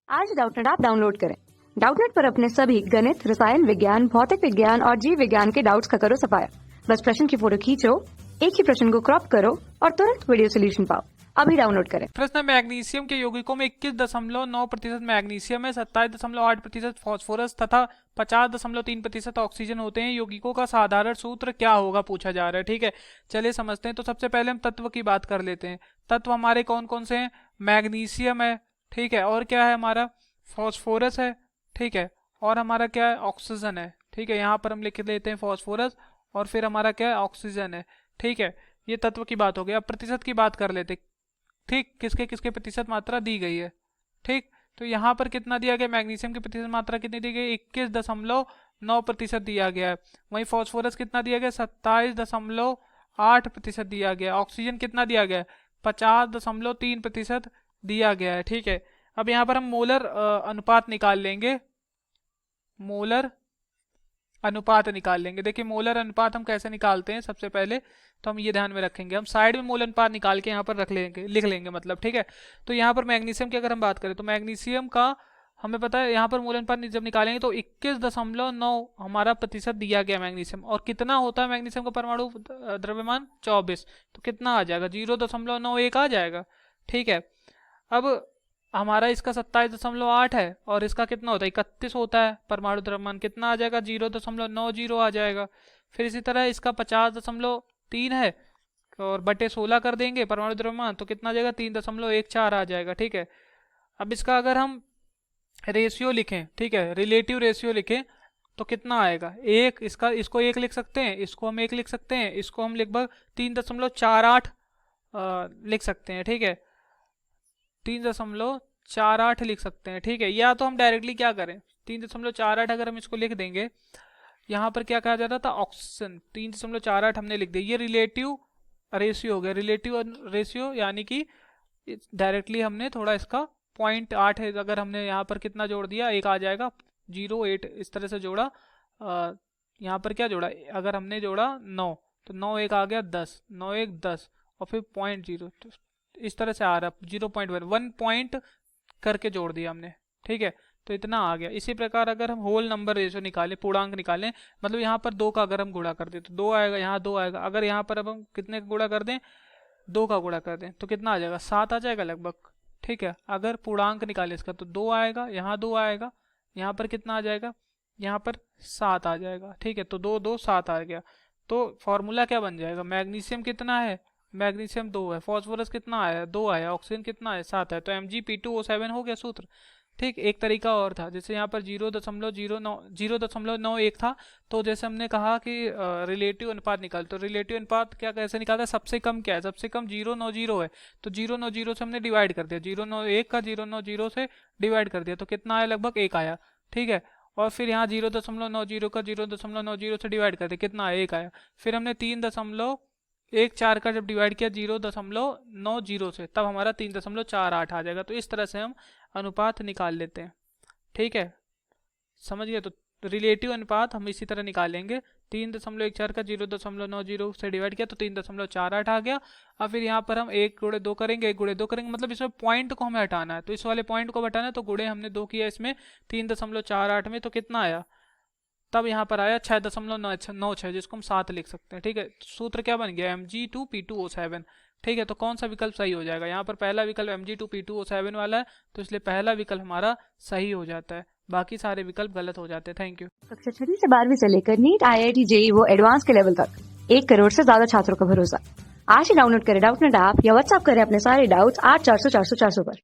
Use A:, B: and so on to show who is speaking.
A: आज Doubtnut app download करें। Doubtnut पर अपने सभी गणित, रसायन विज्ञान, भौतिक विज्ञान और जीव विज्ञान के डाउट्स का करो सफाया। बस प्रश्न की फोटो खींचो, एक ही प्रश्न को क्रॉप करो और तुरंत वीडियो सोल्यूशन पाओ। अभी डाउनलोड करें।
B: प्रश्न मैग्नीशियम के यौगिकों में 21.9% मैग्नीशियम है, 27.8% फास्फोरस तथा 50.3% ऑक्सीजन होते हैं। यौगिकों का साधारण सूत्र क्या होगा पूछा जा रहा है। ठीक है, चलिए समझते हैं। तो सबसे पहले हम तत्व की बात कर लेते हैं। तत्व हमारे कौन कौन से हैं? मैग्नीशियम है, ठीक है, और क्या है हमारा? फास्फोरस है, ठीक है, और हमारा क्या है? ऑक्सीजन है। ठीक है, यहाँ पर हम लिख लेते हैं फास्फोरस और फिर हमारा क्या है? ऑक्सीजन है। ठीक है, ये तत्व की बात हो गई। अब प्रतिशत की बात कर लेते। ठीक, किसके किसके प्रतिशत मात्रा दी गई है। ठीक, तो यहाँ पर कितना दिया गया? मैग्नीशियम की प्रतिशत मात्रा कितनी दी गई? 21.9% दिया गया है। वहीं फास्फोरस कितना दिया गया? 27.8% दिया गया। ऑक्सीजन कितना दिया गया? 50.3% दिया गया है। ठीक है, अब यहाँ पर हम मोलर अनुपात निकाल लेंगे। मोलर अनुपात निकाल लेंगे। देखिए मोलर अनुपात हम कैसे निकालते हैं, सबसे पहले तो हम ये ध्यान में रखेंगे। हम साइड में मोलर अनुपात निकाल के यहाँ पर रख लेंगे, लिख लेंगे मतलब। ठीक है, तो यहाँ पर मैग्नीशियम की अगर हम बात करें तो मैग्नीशियम का हमें पता है, यहाँ पर मोलर अनुपात जब निकालेंगे तो 21.9 हमारा प्रतिशत दिया गया मैग्नीशियम। और कितना होता है मैग्नीशियम का परमाणु द्रव्यमान? 24। तो कितना आ जाएगा? 0.91 आ जाएगा। ठीक है, अब हमारा इसका 27.8 है और इसका कितना होता है? 31 होता है। परमाणु द्रव्यमान कितना आ जाएगा? 0.90 आ जाएगा। फिर इसी तरह इसका 50.3 है और बटे 16 कर देंगे परमाणु द्रव्यमान, तो कितना आ जाएगा? 3.14 आ जाएगा। ठीक है, अब इसका अगर हम रेशियो लिखें, ठीक है, रिलेटिव रेशियो लिखें, तो कितना आएगा? एक, इसको एक लिख सकते हैं, इसको हम एक लिख सकते हैं, इसको हम लगभग 3.48 लिख सकते हैं। ठीक है, 3.48 लिख सकते हैं। ठीक है, या तो हम डायरेक्टली क्या करें, 3.48 अगर हम इसको लिख देंगे, यहाँ पर क्या कहा जा रहा था? ऑक्सीजन। 3.48 हमने लिख दिया। ये रिलेटिव रेशियो हो गया। रिलेटिव रेशियो यानी कि डायरेक्टली हमने थोड़ा इसका 0.8 है, अगर हमने यहाँ पर कितना जोड़ दिया? एक आ जाएगा, 0.8 इस तरह से जोड़ा। यहाँ पर क्या जोड़ा? अगर हमने जोड़ा 9, तो 9 एक आ गया 10, 9 एक 10 और फिर 0.0, इस तरह से आ रहा है 0.1 पॉइंट करके जोड़ दिया हमने। ठीक है, तो इतना आ गया। इसी प्रकार अगर हम होल नंबर रेशियो निकालें, पूर्णांक निकालें, मतलब यहाँ पर 2 का अगर हम गुणा कर दें तो 2 आएगा, यहाँ 2 आएगा। अगर यहाँ पर अब हम कितने का गुणा कर दें? 2 का गुणा कर दें तो कितना आ जाएगा? 7 आ जाएगा लगभग। ठीक है, अगर पूर्णांक निकाले इसका तो 2 आएगा, यहाँ 2 आएगा, यहाँ पर कितना आ जाएगा? यहाँ पर 7 आ जाएगा। ठीक है, तो 2 2 7 आ गया। तो फॉर्मूला क्या बन जाएगा? मैग्नीशियम कितना है? मैग्नीशियम 2 है। फास्फोरस कितना आया? 2 आया। ऑक्सीजन कितना है? 7 है। तो Mg P2O7 हो गया सूत्र। ठीक, एक तरीका और था, जैसे यहाँ पर 0.91 था, तो जैसे हमने कहा कि रिलेटिव अनुपात निकाल, तो रिलेटिव अनुपात क्या कैसे निकालता है? सबसे कम क्या है? सबसे कम 0.90 है, तो 0.90 से हमने डिवाइड कर दिया। 0.91 का 0.90 से डिवाइड कर दिया तो कितना आया? लगभग 1 आया। ठीक है, और फिर यहाँ 0.90 का 0.90 से डिवाइड कर दिया, कितना आया? 1 आया। फिर हमने 3.14 का जब डिवाइड किया 0.90 से, तब हमारा 3.48 आ जाएगा। तो इस तरह से हम अनुपात निकाल लेते हैं। ठीक है, समझ गए? तो रिलेटिव अनुपात हम इसी तरह निकालेंगे। 3.14 का 0.90 से डिवाइड किया तो 3.48 आ गया। अब फिर यहाँ पर हम 1 गुणे 2 करेंगे, 1 गुणे 2 करेंगे, मतलब इसमें पॉइंट को हमें हटाना है, तो इस वाले पॉइंट को हटाना है, तो गुणे हमने 2 किया इसमें 3.48 में, तो कितना आया? तब यहाँ पर आया 6.96, जिसको हम 7 लिख सकते हैं। ठीक है, सूत्र क्या बन गया? Mg2P2O7। ठीक है, तो कौन सा विकल्प सही हो जाएगा? यहाँ पर पहला विकल्प Mg2P2O7 वाला है, तो इसलिए पहला विकल्प हमारा सही हो जाता है, बाकी सारे विकल्प गलत हो जाते हैं। Thank you.
A: कक्षा 6 से 12वीं से लेकर नीट, IIT, JEE वो एडवांस के लेवल तक 1 करोड़ से ज्यादा छात्रों का भरोसा। आज ही डाउनलोड करें डाउटनेट ऐप या व्हाट्सएप करें अपने सारे डाउट्स 8400 400 400 पर।